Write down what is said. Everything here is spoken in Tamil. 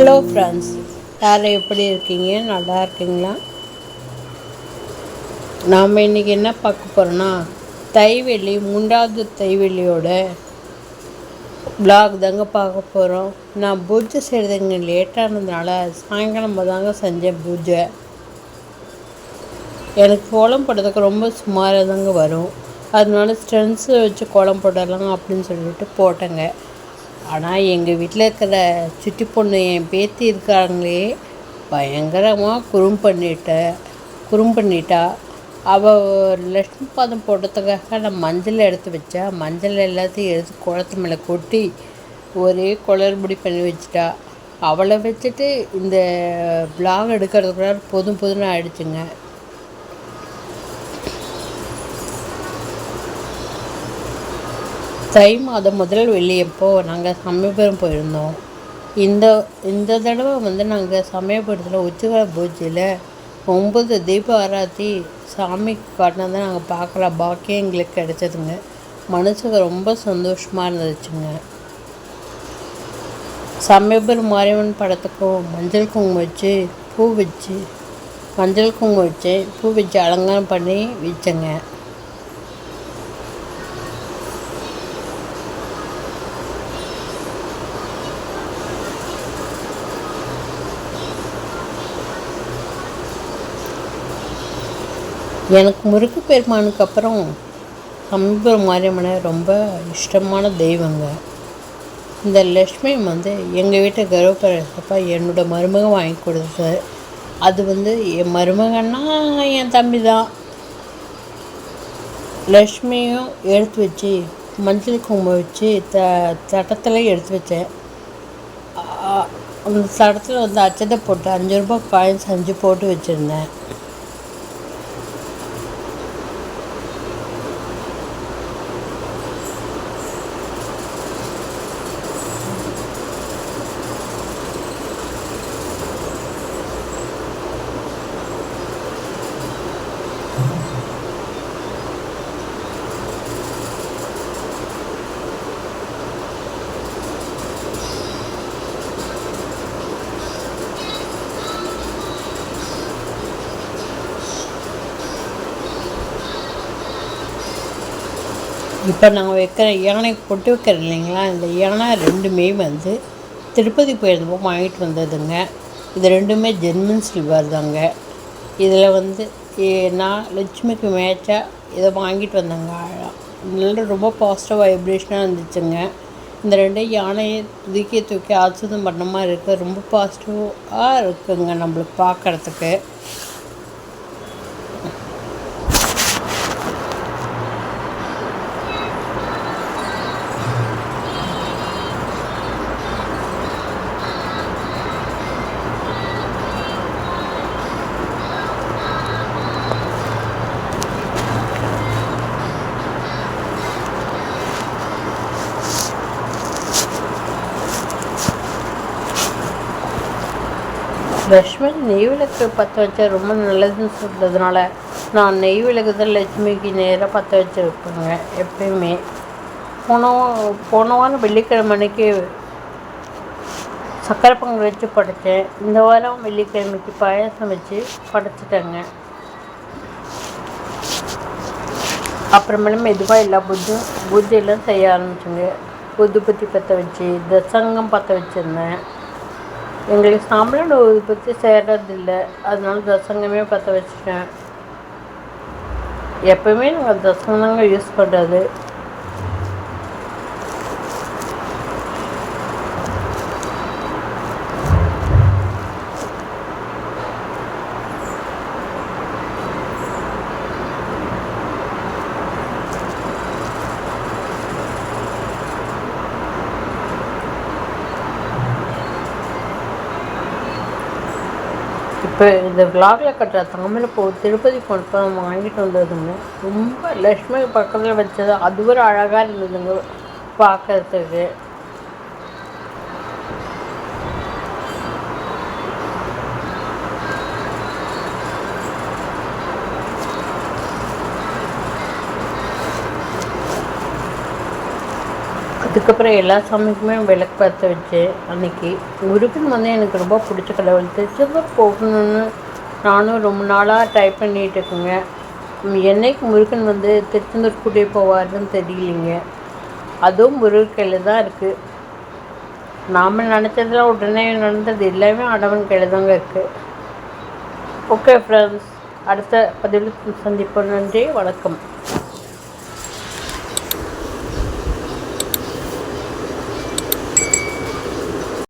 ஹலோ ஃப்ரெண்ட்ஸ், யாரும் எப்படி இருக்கீங்க? நல்லா இருக்கீங்களா? நாம் இன்றைக்கி என்ன பார்க்க போகிறோன்னா, தைவெளி 3வது தைவெளியோட பிளாக் தாங்க பார்க்க போகிறோம். நான் பூஜை செய்கிறதுங்க லேட்டானதுனால சாயங்காலம் தாங்க செஞ்சேன் பூஜை. எனக்கு கோலம் போடுறதுக்கு ரொம்ப சுமாராக தாங்க வரும். அதனால ஸ்ட்ரென்ஸை வச்சு கோலம் போடலாம் அப்படின்னு சொல்லிட்டு போட்டேங்க. ஆனால் எங்கள் வீட்டில் இருக்கிற சிட்டி பொண்ணு என் பேத்தி இருக்காங்களே, பயங்கரமாக குறும் பண்ணிட்டா. அவள் லட்சுமி பாதம் போடுறதுக்காக நான் மஞ்சள் எடுத்து வச்சேன். மஞ்சள் எல்லாத்தையும் எடுத்து குளத்து மேலே கொட்டி ஒரே குளறுபடி பண்ணி வச்சுட்டா. அவளை வச்சுட்டு இந்த பிளாக் எடுக்கிறதுக்குள்ள பொதுன்னு ஆயிடுச்சுங்க. தை மாதம் முதல் வெள்ளியப்போ நாங்கள் சமயபுரம் போயிருந்தோம். இந்த தடவை நாங்கள் சமயபுரத்தில் உச்சிகால பூஜையில் 9 தீப ஆராத்தி சாமிக்கு காட்டினதை நாங்கள் பார்க்குற பாக்கியம் எங்களுக்கு கிடச்சதுங்க. மனசுக்கு ரொம்ப சந்தோஷமாக இருந்துச்சுங்க. சமயபுரம் மாரியம்மன் படத்துக்கும் மஞ்சள் குங்குமம் வச்சு பூ வச்சு அலங்காரம் பண்ணி வச்சேங்க. எனக்கு முருகு பெருமானுக்கு அப்புறம் சமயபுரம் மாரியம்மனை ரொம்ப இஷ்டமான தெய்வங்க. இந்த லக்ஷ்மி எங்கள் வீட்டை கர்ப்பப்பா என்னோட மருமகன் வாங்கி கொடுத்தது. அது என் மருமகன்னா என் தம்பி தான். லக்ஷ்மியும் எடுத்து வச்சு மஞ்சள் குங்குமம் வச்சு தட்டத்தில் எடுத்து வச்சேன். அந்த தட்டத்தில் அச்சதை போட்டு 5 ரூபாய் காயின்ஸ் 5 போட்டு வச்சுருந்தேன். இப்போ நாங்கள் வைக்கிற யானைக்கு பொட்டு வைக்கிறோம் இல்லைங்களா, இந்த யானை 2மே திருப்பதி போயிருந்தப்போ வாங்கிட்டு வந்ததுங்க. இது 2மே ஜெர்மன் சில்வர் தாங்க. இதில் நான் லட்சுமிக்கு மேட்சாக இதை வாங்கிட்டு வந்தேங்க. நல்ல ரொம்ப பாசிட்டிவ் வைப்ரேஷனாக இருந்துச்சுங்க. இந்த 2 யானையை தூக்கி ஆசுதம் பண்ண மாதிரி இருக்குது. ரொம்ப பாசிட்டிவாக இருக்குங்க நம்மளுக்கு பார்க்குறதுக்கு. லக்ஷ்மி நெய் விளக்கு பற்ற வச்சா ரொம்ப நல்லதுன்னு சொல்கிறதுனால நான் நெய் விளக்கு தான் லட்சுமிக்கு நேராக பற்ற வச்சு வைப்பேங்க எப்பயுமே. போன வாரம் வெள்ளிக்கிழமை அன்னைக்கு சக்கரை பொங்கல் வச்சு படைத்தேன். இந்த வாரம் வெள்ளிக்கிழமைக்கு பாயாசம் வச்சு படைச்சிட்டேங்க. அப்புறமேலும் மெதுவாக எல்லா பூஜையெல்லாம் செய்ய ஆரம்பிச்சுங்க. ஊதுபத்தி பற்ற வச்சு தசங்கம் பற்ற வச்சுருந்தேன். எங்களுக்கு சாம்பிராணி ஊதுபத்தி செய்கிறதில்லை, அதனால தசங்கமே பற்ற வச்சுட்டேன். எப்போவுமே நாங்கள் தசங்கம் தாங்க யூஸ் பண்ணுறது. இப்போ இந்த விளாகில் கட்டுற தாமரை திருப்பதி போனப்போ நம்ம வாங்கிட்டு வந்ததுங்க. ரொம்ப லக்ஷ்மி பக்கத்தில் வச்சது அது ஒரு அழகாக இருந்ததுங்க பார்க்கறதுக்கு. அதுக்கப்புறம் எல்லா சாமிக்குமே விளக்கு பற்ற வச்சேன் அன்னைக்கு. முருகன் வந்து எனக்கு ரொம்ப பிடிச்ச கடவுள். திருச்செந்தூர் போகணுன்னு நானும் ரொம்ப நாளாக ட்ரை பண்ணிகிட்டு இருக்கேங்க. என்னைக்கு முருகன் வந்து திருச்செந்தூர் கூட்டிகிட்டு போவாருன்னு தெரியலைங்க. அதுவும் முருகன் கையில் தான் இருக்குது. நாம் நினச்சதுலாம் உடனே நடந்தது எல்லாமே ஆண்டவன் கையில் தாங்க இருக்குது. ஓகே ஃப்ரெண்ட்ஸ், அடுத்த பதிவில் சந்திப்போம். நன்றி, வணக்கம்.